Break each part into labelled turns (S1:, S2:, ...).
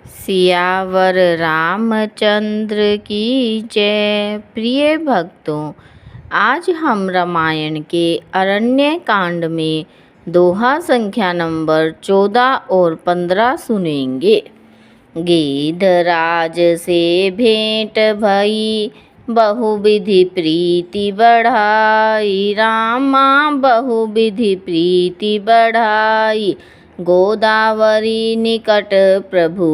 S1: सियावर रामचंद्र की जय। प्रिय भक्तों, आज हम रामायण के अरण्य कांड में दोहा संख्या नंबर 14 और 15 सुनेंगे। गिद्धराज से भेंट भई, बहुविधि प्रीति बढ़ाई। रामा बहुविधि प्रीति बढ़ाई, गोदावरी निकट प्रभु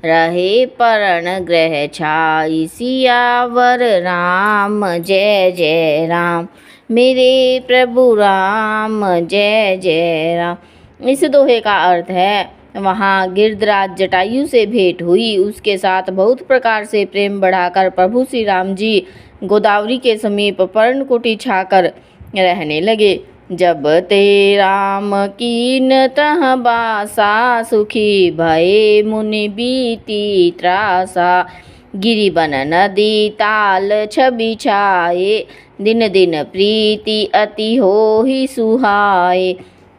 S1: रहे परण ग्रह छाई। सियावर राम जय जय राम, मेरे प्रभु राम जय जय राम। इस दोहे का अर्थ है, वहाँ गिद्धराज जटायु से भेंट हुई। उसके साथ बहुत प्रकार से प्रेम बढ़ाकर प्रभु श्री राम जी गोदावरी के समीप पर्णकुटी छाकर रहने लगे। जब ते राम कीन तह बासा, सुखी भये मुनि बीती त्रासा। गिरि बन नदी ताल छवि छाए, दिन दिन प्रीति अति हो ही सुहाए।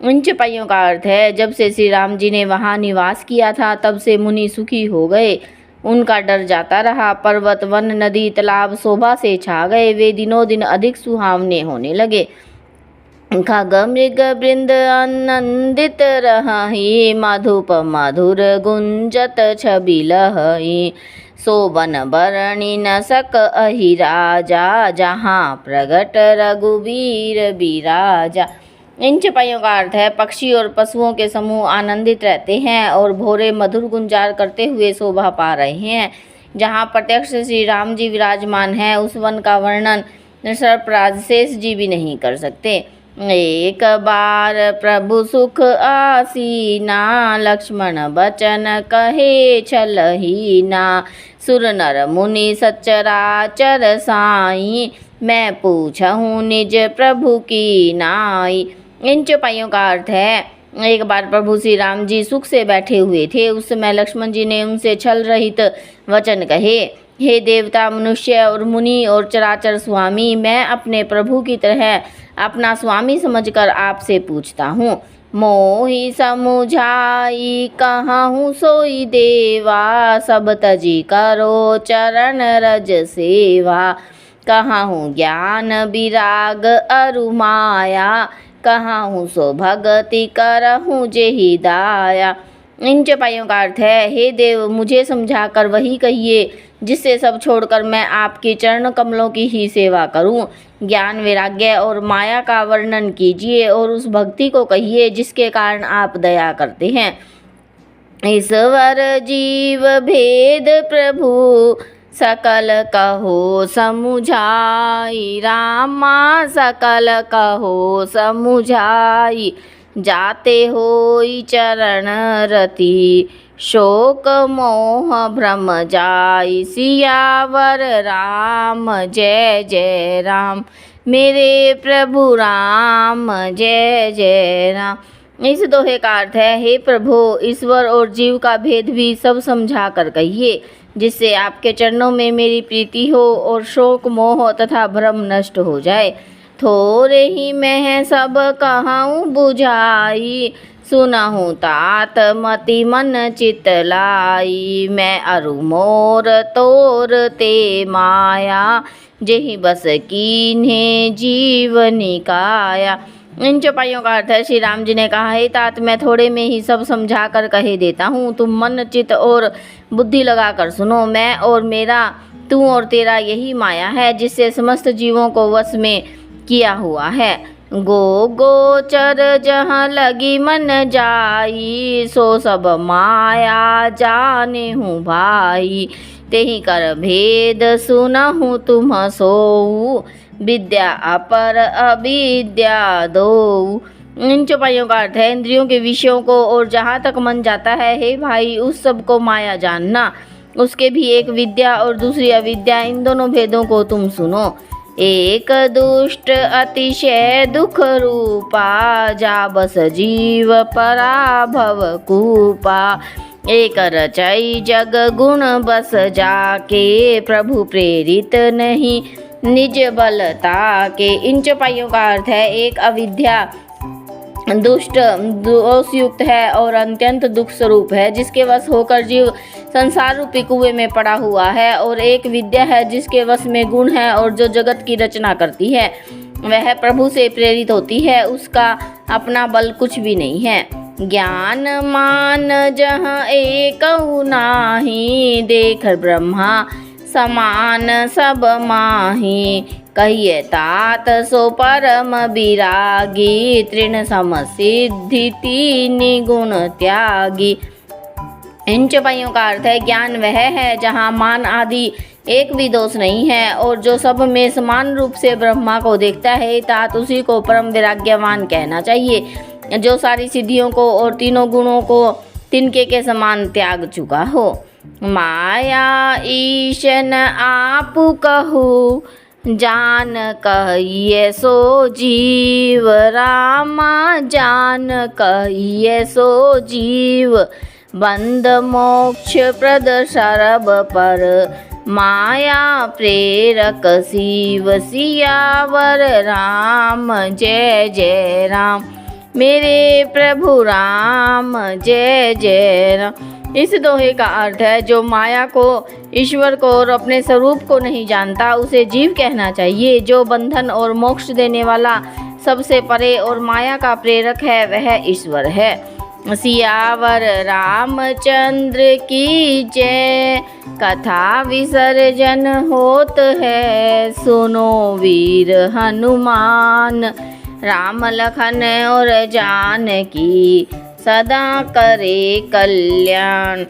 S1: इन चौपाइयों का अर्थ है, जब से श्री राम जी ने वहाँ निवास किया था तब से मुनि सुखी हो गए। उनका डर जाता रहा। पर्वत वन नदी तालाब शोभा से छा गए। वे दिनों दिन अधिक सुहावने होने लगे। खग मृग वृंद आनंदित रही, मधुप मधुर गुंजत छवि लहई। सोबन बरणी न सक अहि राजा, जहाँ प्रगट रघुवीर बिराजा। इन चौपाइयों का अर्थ है, पक्षी और पशुओं के समूह आनंदित रहते हैं और भोरे मधुर गुंजार करते हुए शोभा पा रहे हैं। जहाँ प्रत्यक्ष श्री राम जी विराजमान हैं, उस वन का वर्णन सर्पराज शेष जी भी नहीं कर सकते। एक बार प्रभु सुख आसीना, लक्ष्मण बचन कहे छलहीना। सुर नर मुनि सचराचर साई, मैं पूछहूँ निज प्रभु की नाई। इन चौपाइयों का अर्थ है, एक बार प्रभु श्री राम जी सुख से बैठे हुए थे। उस समय लक्ष्मण जी ने उनसे छल रहित वचन कहे, हे देवता, मनुष्य और मुनि और चराचर स्वामी, मैं अपने प्रभु की तरह अपना स्वामी समझकर आपसे पूछता हूँ। मोहि समुझाई कहूँ सोई देवा, सब तजी करो चरण रज सेवा। कहूँ ज्ञान विराग अरु माया, कहूँ सो भगति करहूँ जेहि दाया। इन चौपाइयों का अर्थ है, हे देव, मुझे समझाकर वही कहिए जिससे सब छोड़कर मैं आपके चरण कमलों की ही सेवा करूं। ज्ञान वैराग्य और माया का वर्णन कीजिए और उस भक्ति को कहिए जिसके कारण आप दया करते हैं। ईश्वर जीव भेद प्रभु सकल कहो समुझाई। रामा सकल कहो समुझाई, जाते होई चरण रति, शोक मोह भ्रम जाई। सियावर राम जय जय राम, मेरे प्रभु राम जय जय राम। इस दोहे का अर्थ है, हे प्रभु, ईश्वर और जीव का भेद भी सब समझा कर कहिए, जिससे आपके चरणों में मेरी प्रीति हो और शोक मोह तथा भ्रम नष्ट हो जाए। थोरे ही मैं सब कहूँ बुझाई, सुनहूँ तात मति मन चित लाई। मैं अरु मोर तोर ते माया, जेहि बस कीन्हे जीवनी काया। इन चौपाइयों का अर्थ है, श्री राम जी ने कहा, हे तात, मैं थोड़े में ही सब समझा कर कहे देता हूँ। तुम मन चित और बुद्धि लगा कर सुनो। मैं और मेरा, तू और तेरा यही माया है जिससे समस्त जीवों को वश में किया हुआ है। गो गोचर जहाँ लगी मन जाई, सो सब माया जाने हूँ भाई। तेहि कर भेद सुनहूँ तुम सोऊ, विद्या अपर अविद्या दो। इन चौपाइयों का अर्थ है, इंद्रियों के विषयों को और जहाँ तक मन जाता है, हे भाई, उस सब को माया जानना। उसके भी एक विद्या और दूसरी अविद्या, इन दोनों भेदों को तुम सुनो। एक दुष्ट अतिशय दुख रूपा, जा बस जीव पराभव कूपा। एक रचई जग गुण बस जाके, प्रभु प्रेरित नहीं निज बलता के। इन चौपाइयों का अर्थ है, एक अविद्या दुष्ट दोषयुक्त है और अत्यंत दुख स्वरूप है, जिसके वश होकर जीव संसार रूपी कुएं में पड़ा हुआ है। और एक विद्या है जिसके वश में गुण है और जो जगत की रचना करती है, वह प्रभु से प्रेरित होती है, उसका अपना बल कुछ भी नहीं है। ज्ञान मान जहाँ एक नाही, देख ब्रह्मा समान सब माही। कहिए तात सो परम विरागी, तृण समसिद्धि तीनि गुण त्यागी। इन चौपाइयों का अर्थ है, ज्ञान वह है जहाँ मान आदि एक भी दोष नहीं है और जो सब में समान रूप से ब्रह्मा को देखता है, तात उसी को परम विराग्यवान कहना चाहिए, जो सारी सिद्धियों को और तीनों गुणों को तिनके के समान त्याग चुका हो। माया ईशन आप कहू, जान कहिए सो जीव। रामा जान कहिए सो जीव। बंद मोक्ष प्रद शरब पर, माया प्रेरक शिव। सियावर राम जय जय राम, मेरे प्रभु राम जय जय राम। इस दोहे का अर्थ है, जो माया को, ईश्वर को और अपने स्वरूप को नहीं जानता, उसे जीव कहना चाहिए। जो बंधन और मोक्ष देने वाला, सबसे परे और माया का प्रेरक है, वह ईश्वर है। सियावर रामचंद्र की जय, कथा विसर्जन होत है, सुनो वीर हनुमान। राम लखन और जानकी सदा करे कल्याण।